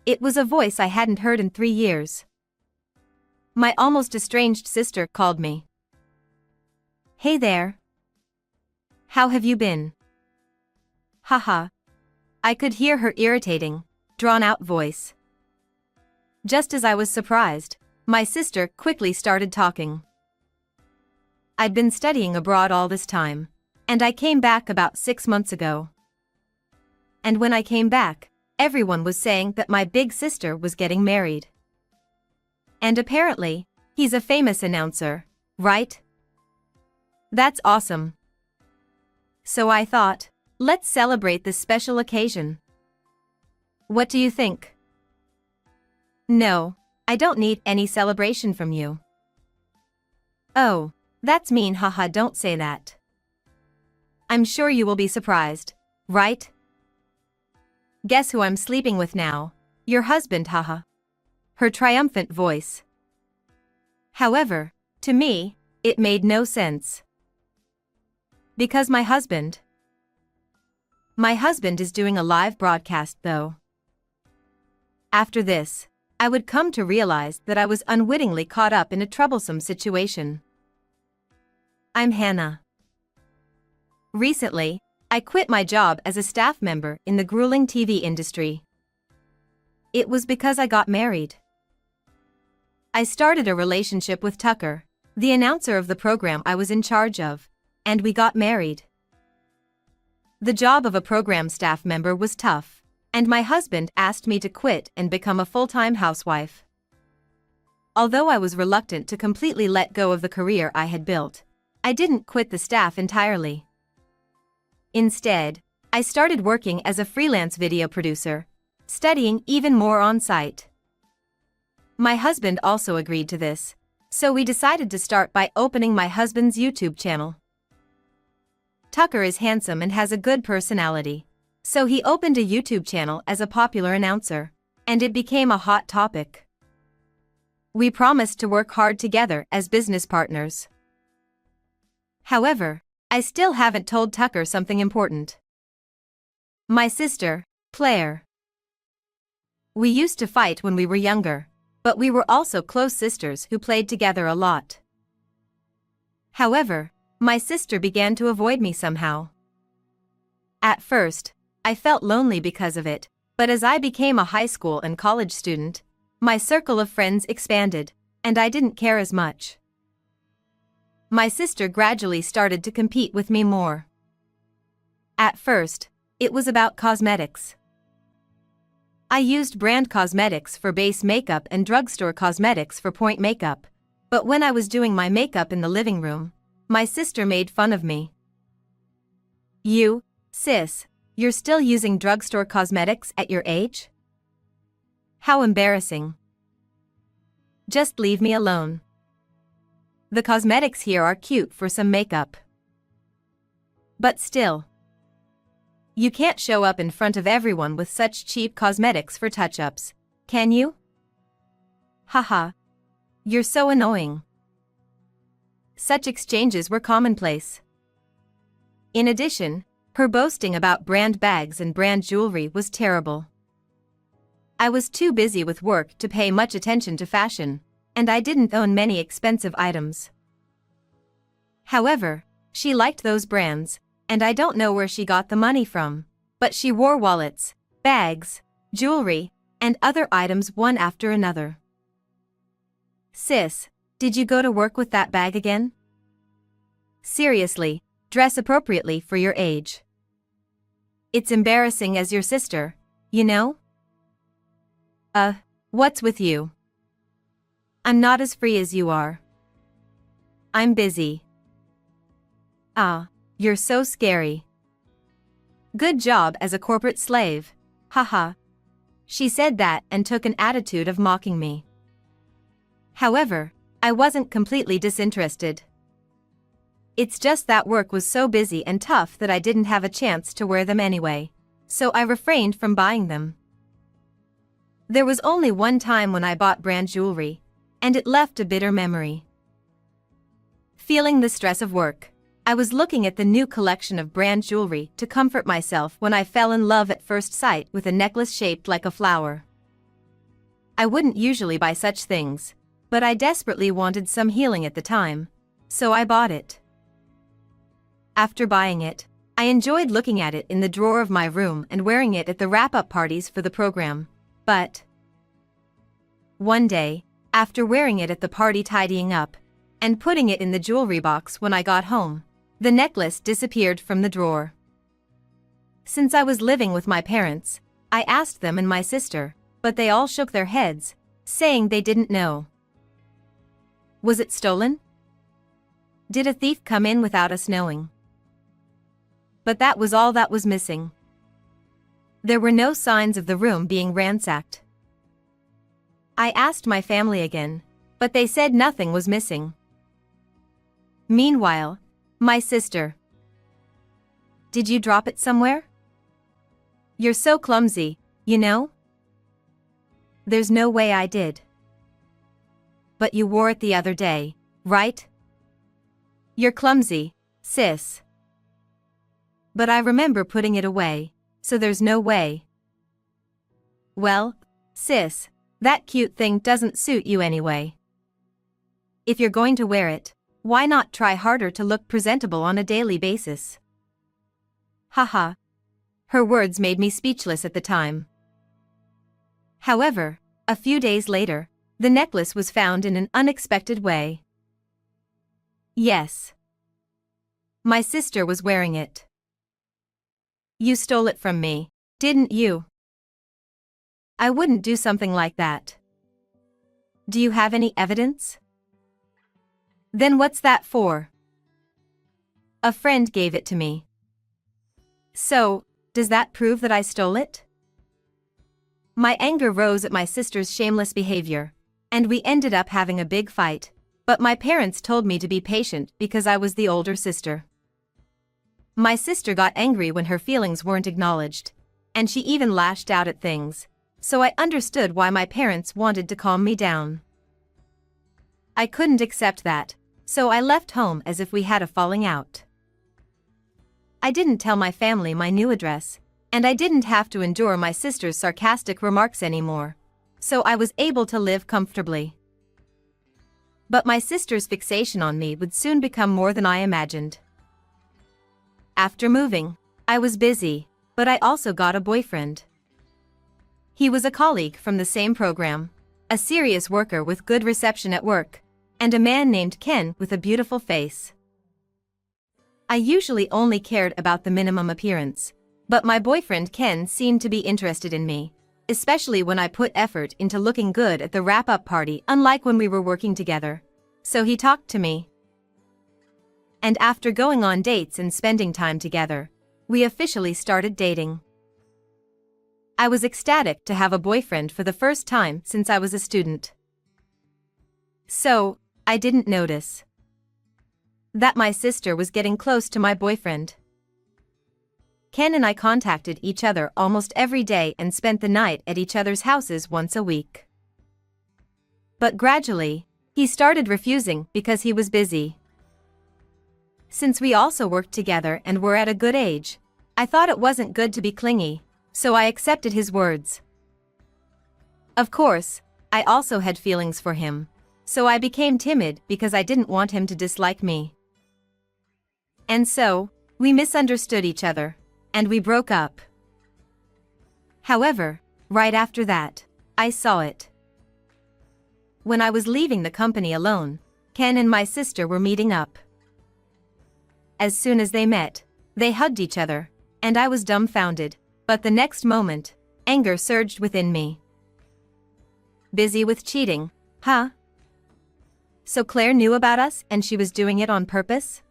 It was a voice I hadn't heard in 3 years. My almost estranged sister called me. "Hey there. How have you been?" Haha. I could hear her irritating, drawn-out voice. Just as I was surprised, my sister quickly started talking. "I'd been studying abroad all this time, and I came back about 6 months ago. And when I came back, everyone was saying that my big sister was getting married. And apparently, he's a famous announcer, right? That's awesome. So I thought, let's celebrate this special occasion. What do you think?" "No, I don't need any celebration from you." "Oh, that's mean, haha, don't say that. I'm sure you will be surprised, right? Guess who I'm sleeping with now? Your husband, haha." Her triumphant voice. However, to me, it made no sense. Because my husband is doing a live broadcast though. After this, I would come to realize that I was unwittingly caught up in a troublesome situation. I'm Hannah. Recently, I quit my job as a staff member in the grueling TV industry. It was because I got married. I started a relationship with Tucker, the announcer of the program I was in charge of, and we got married. The job of a program staff member was tough, and my husband asked me to quit and become a full-time housewife. Although I was reluctant to completely let go of the career I had built, I didn't quit the staff entirely. Instead, I started working as a freelance video producer, studying even more on-site. My husband also agreed to this, so we decided to start by opening my husband's YouTube channel. Tucker is handsome and has a good personality, so he opened a YouTube channel as a popular announcer, and it became a hot topic. We promised to work hard together as business partners. However, I still haven't told Tucker something important. My sister, Claire. We used to fight when we were younger, but we were also close sisters who played together a lot. However, my sister began to avoid me somehow. At first, I felt lonely because of it, but as I became a high school and college student, my circle of friends expanded, and I didn't care as much. My sister gradually started to compete with me more. At first, it was about cosmetics. I used brand cosmetics for base makeup and drugstore cosmetics for point makeup, but when I was doing my makeup in the living room, my sister made fun of me. "You, sis, you're still using drugstore cosmetics at your age? How embarrassing. Just leave me alone. The cosmetics here are cute for some makeup. But still, you can't show up in front of everyone with such cheap cosmetics for touch-ups, can you? Haha. You're so annoying." Such exchanges were commonplace. In addition, her boasting about brand bags and brand jewelry was terrible. I was too busy with work to pay much attention to fashion, and I didn't own many expensive items. However, she liked those brands, and I don't know where she got the money from, but she wore wallets, bags, jewelry, and other items one after another. "Sis, did you go to work with that bag again? Seriously, dress appropriately for your age. It's embarrassing as your sister, you know?" What's with you? I'm not as free as you are. I'm busy. Ah, you're so scary. Good job as a corporate slave, haha. She said that and took an attitude of mocking me. However, I wasn't completely disinterested. It's just that work was so busy and tough that I didn't have a chance to wear them anyway, so I refrained from buying them. There was only one time when I bought brand jewelry, and it left a bitter memory. Feeling the stress of work, I was looking at the new collection of brand jewelry to comfort myself when I fell in love at first sight with a necklace shaped like a flower. I wouldn't usually buy such things, but I desperately wanted some healing at the time, so I bought it. After buying it, I enjoyed looking at it in the drawer of my room and wearing it at the wrap-up parties for the program, but one day, after wearing it at the party tidying up, and putting it in the jewelry box when I got home, the necklace disappeared from the drawer. Since I was living with my parents, I asked them and my sister, but they all shook their heads, saying they didn't know. Was it stolen? Did a thief come in without us knowing? But that was all that was missing. There were no signs of the room being ransacked. I asked my family again, but they said nothing was missing. Meanwhile, my sister. Did you drop it somewhere? You're so clumsy, you know? There's no way I did. But you wore it the other day, right? You're clumsy, sis. But I remember putting it away, so there's no way. Well, sis, that cute thing doesn't suit you anyway. If you're going to wear it, why not try harder to look presentable on a daily basis? Haha. Her words made me speechless at the time. However, a few days later, the necklace was found in an unexpected way. Yes. My sister was wearing it. You stole it from me, didn't you? I wouldn't do something like that. Do you have any evidence? Then what's that for? A friend gave it to me. So, does that prove that I stole it? My anger rose at my sister's shameless behavior, and we ended up having a big fight, but my parents told me to be patient because I was the older sister. My sister got angry when her feelings weren't acknowledged, and she even lashed out at things, so I understood why my parents wanted to calm me down. I couldn't accept that, so I left home as if we had a falling out. I didn't tell my family my new address, and I didn't have to endure my sister's sarcastic remarks anymore, so I was able to live comfortably. But my sister's fixation on me would soon become more than I imagined. After moving, I was busy, but I also got a boyfriend. He was a colleague from the same program, a serious worker with good reception at work, and a man named Ken with a beautiful face. I usually only cared about the minimum appearance, but my boyfriend Ken seemed to be interested in me, especially when I put effort into looking good at the wrap-up party, unlike when we were working together. So he talked to me. And after going on dates and spending time together, we officially started dating. I was ecstatic to have a boyfriend for the first time since I was a student. So, I didn't notice that my sister was getting close to my boyfriend. Ken and I contacted each other almost every day and spent the night at each other's houses once a week. But gradually, he started refusing because he was busy. Since we also worked together and were at a good age, I thought it wasn't good to be clingy, so I accepted his words. Of course, I also had feelings for him, so I became timid because I didn't want him to dislike me. And so, we misunderstood each other, and we broke up. However, right after that, I saw it. When I was leaving the company alone, Ken and my sister were meeting up. As soon as they met, they hugged each other, and I was dumbfounded, but the next moment, anger surged within me. Busy with cheating, huh? So Claire knew about us and she was doing it on purpose?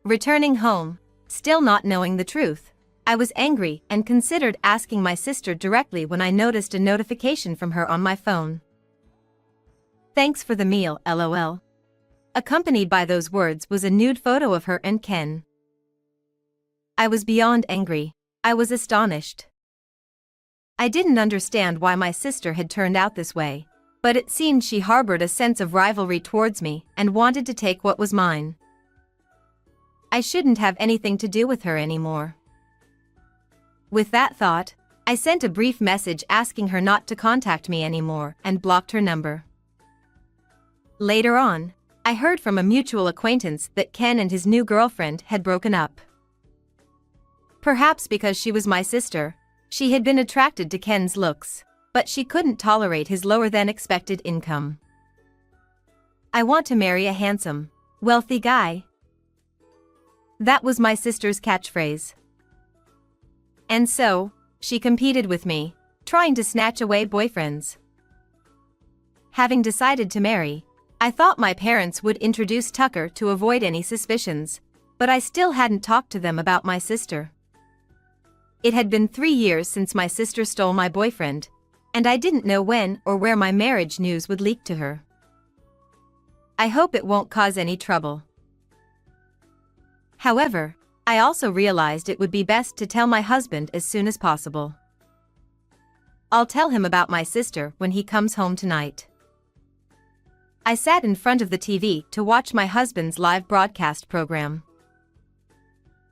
Returning home, still not knowing the truth, I was angry and considered asking my sister directly when I noticed a notification from her on my phone. Thanks for the meal, LOL. Accompanied by those words was a nude photo of her and Ken. I was beyond angry. I was astonished. I didn't understand why my sister had turned out this way, but it seemed she harbored a sense of rivalry towards me and wanted to take what was mine. I shouldn't have anything to do with her anymore. With that thought, I sent a brief message asking her not to contact me anymore and blocked her number. Later on, I heard from a mutual acquaintance that Ken and his new girlfriend had broken up. Perhaps because she was my sister, she had been attracted to Ken's looks, but she couldn't tolerate his lower-than-expected income. "I want to marry a handsome, wealthy guy." That was my sister's catchphrase. And so, she competed with me, trying to snatch away boyfriends. Having decided to marry, I thought my parents would introduce Tucker to avoid any suspicions, but I still hadn't talked to them about my sister. It had been 3 years since my sister stole my boyfriend, and I didn't know when or where my marriage news would leak to her. I hope it won't cause any trouble. However, I also realized it would be best to tell my husband as soon as possible. I'll tell him about my sister when he comes home tonight. I sat in front of the TV to watch my husband's live broadcast program.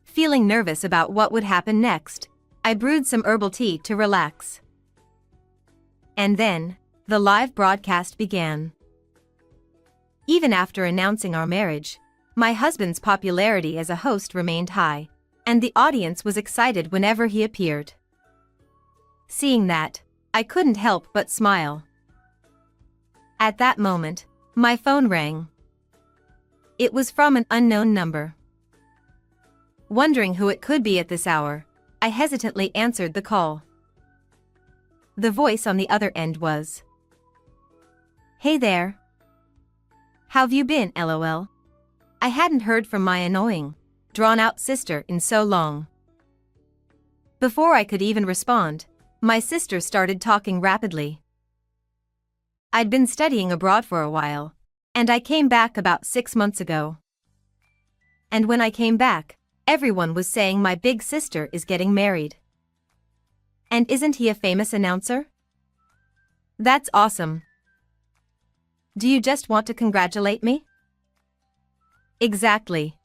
Feeling nervous about what would happen next, I brewed some herbal tea to relax. And then, the live broadcast began. Even after announcing our marriage, my husband's popularity as a host remained high, and the audience was excited whenever he appeared. Seeing that, I couldn't help but smile. At that moment, my phone rang. It was from an unknown number. Wondering who it could be at this hour, I hesitantly answered the call. The voice on the other end was, "Hey there. How've you been, LOL?" I hadn't heard from my annoying, drawn-out sister in so long. Before I could even respond, my sister started talking rapidly. I'd been studying abroad for a while, and I came back about 6 months ago. And when I came back, everyone was saying my big sister is getting married. And isn't he a famous announcer? That's awesome. Do you just want to congratulate me? Exactly.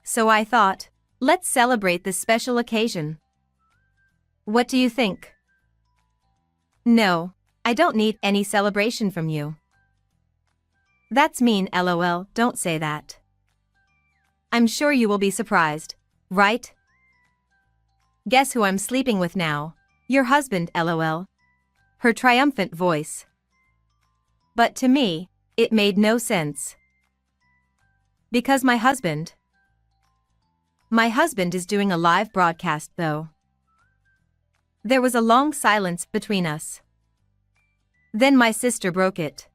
So I thought, let's celebrate this special occasion. What do you think? No, I don't need any celebration from you. That's mean, LOL, don't say that. I'm sure you will be surprised, right? Guess who I'm sleeping with now? Your husband, LOL. Her triumphant voice. But to me, it made no sense. Because my husband is doing a live broadcast though. There was a long silence between us. Then my sister broke it.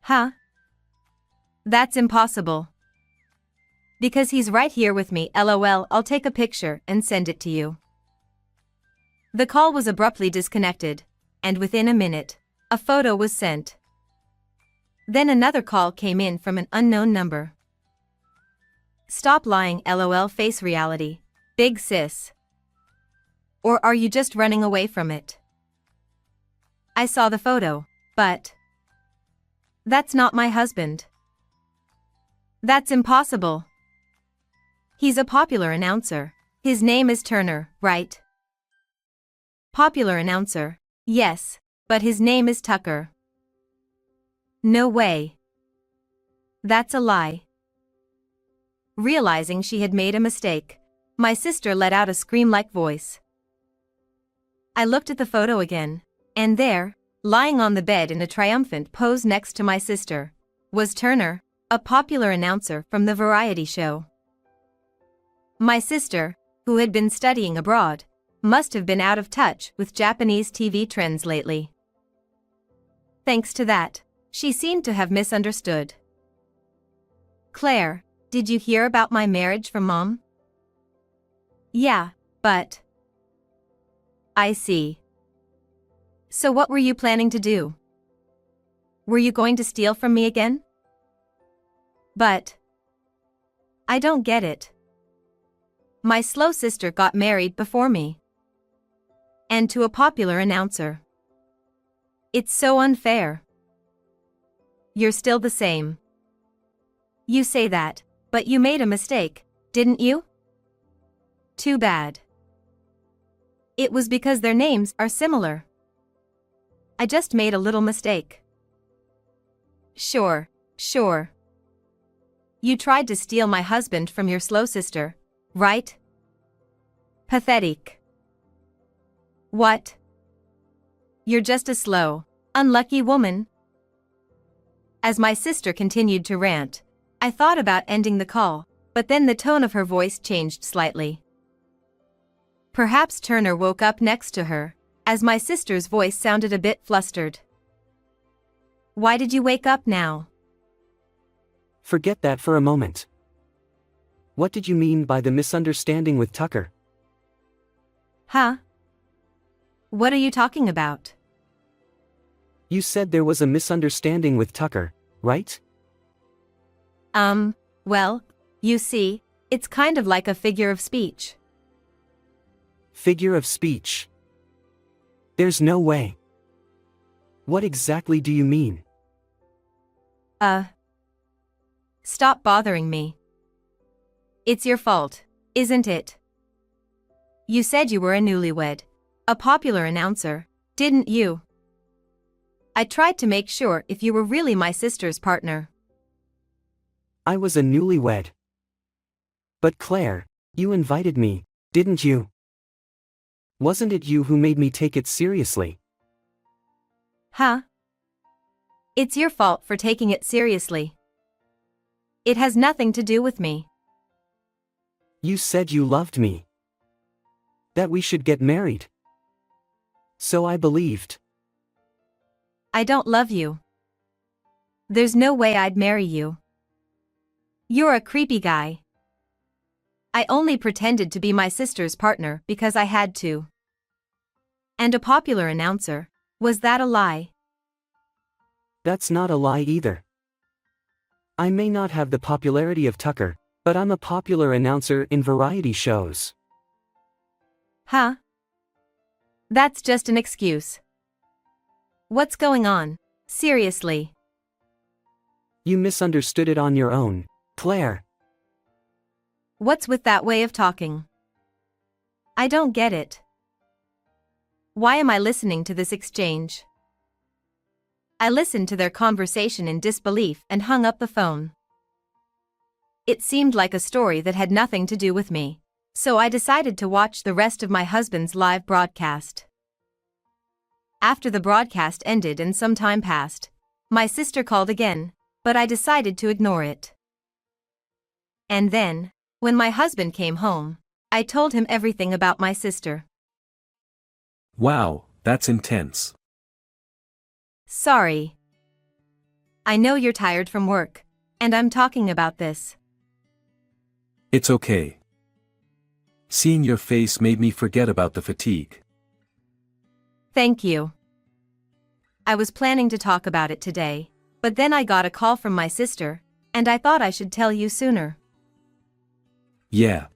Huh? That's impossible. Because he's right here with me, LOL, I'll take a picture and send it to you. The call was abruptly disconnected, and within a minute, a photo was sent. Then another call came in from an unknown number. Stop lying, LOL, face reality, big sis. Or are you just running away from it? I saw the photo, but that's not my husband. That's impossible. He's a popular announcer. His name is Turner, right? Popular announcer, yes, but his name is Tucker. No way. That's a lie. Realizing she had made a mistake, my sister let out a scream-like voice. I looked at the photo again, and there, lying on the bed in a triumphant pose next to my sister, was Turner, a popular announcer from the variety show. My sister, who had been studying abroad, must have been out of touch with Japanese TV trends lately. Thanks to that, she seemed to have misunderstood. Claire, did you hear about my marriage from Mom? Yeah, but... I see. So what were you planning to do? Were you going to steal from me again? But... I don't get it. My slow sister got married before me. And to a popular announcer. It's so unfair. You're still the same. You say that, but you made a mistake, didn't you? Too bad. It was because their names are similar. I just made a little mistake. Sure. You tried to steal my husband from your slow sister, right? Pathetic. What? You're just a slow, unlucky woman. As my sister continued to rant, I thought about ending the call, but then the tone of her voice changed slightly. Perhaps Turner woke up next to her, as my sister's voice sounded a bit flustered. Why did you wake up now? Forget that for a moment. What did you mean by the misunderstanding with Tucker? Huh? What are you talking about? You said there was a misunderstanding with Tucker, right? Well, you see, it's kind of like a figure of speech. Figure of speech? There's no way. What exactly do you mean? Stop bothering me. It's your fault, isn't it? You said you were a newlywed, a popular announcer, didn't you? I tried to make sure if you were really my sister's partner. I was a newlywed. But Claire, you invited me, didn't you? Wasn't it you who made me take it seriously? Huh? It's your fault for taking it seriously. It has nothing to do with me. You said you loved me. That we should get married. So I believed. I don't love you. There's no way I'd marry you. You're a creepy guy. I only pretended to be my sister's partner because I had to. And a popular announcer, was that a lie? That's not a lie either. I may not have the popularity of Tucker, but I'm a popular announcer in variety shows. Huh? That's just an excuse. What's going on, seriously? You misunderstood it on your own, Claire. What's with that way of talking? I don't get it. Why am I listening to this exchange? I listened to their conversation in disbelief and hung up the phone. It seemed like a story that had nothing to do with me, so I decided to watch the rest of my husband's live broadcast. After the broadcast ended and some time passed, my sister called again, but I decided to ignore it. And then, when my husband came home, I told him everything about my sister. Wow, that's intense. Sorry. I know you're tired from work, and I'm talking about this. It's okay. Seeing your face made me forget about the fatigue. Thank you. I was planning to talk about it today, but then I got a call from my sister, and I thought I should tell you sooner. Yeah.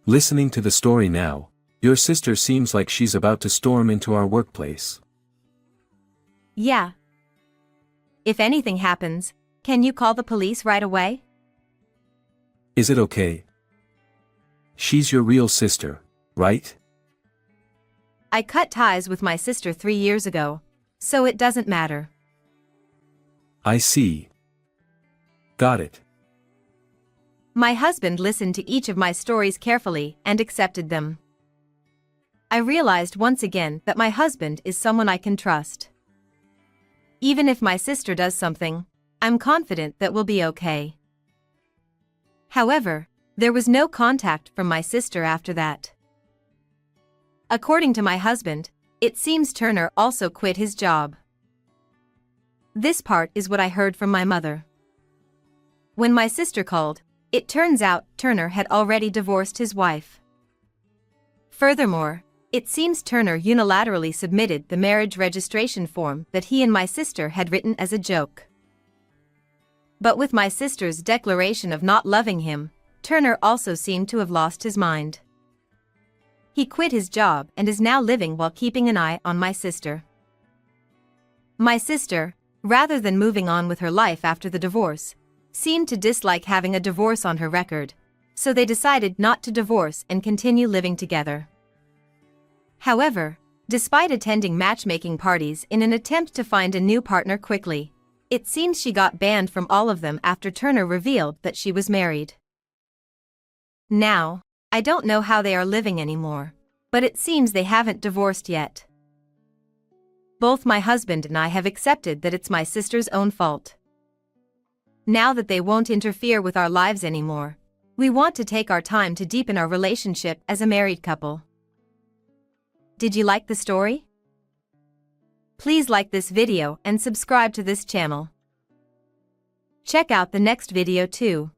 Listening to the story now, your sister seems like she's about to storm into our workplace. Yeah. If anything happens, can you call the police right away? Is it okay? She's your real sister, right? I cut ties with my sister 3 years ago, so it doesn't matter. I see. Got it. My husband listened to each of my stories carefully and accepted them. I realized once again that my husband is someone I can trust. Even if my sister does something, I'm confident that we'll be okay. However, there was no contact from my sister after that. According to my husband, it seems Turner also quit his job. This part is what I heard from my mother. When my sister called, it turns out Turner had already divorced his wife. Furthermore, it seems Turner unilaterally submitted the marriage registration form that he and my sister had written as a joke. But with my sister's declaration of not loving him, Turner also seemed to have lost his mind. He quit his job and is now living while keeping an eye on my sister. My sister, rather than moving on with her life after the divorce, seemed to dislike having a divorce on her record, so they decided not to divorce and continue living together. However, despite attending matchmaking parties in an attempt to find a new partner quickly, it seems she got banned from all of them after Turner revealed that she was married. Now, I don't know how they are living anymore, but it seems they haven't divorced yet. Both my husband and I have accepted that it's my sister's own fault. Now that they won't interfere with our lives anymore, we want to take our time to deepen our relationship as a married couple. Did you like the story? Please like this video and subscribe to this channel. Check out the next video too.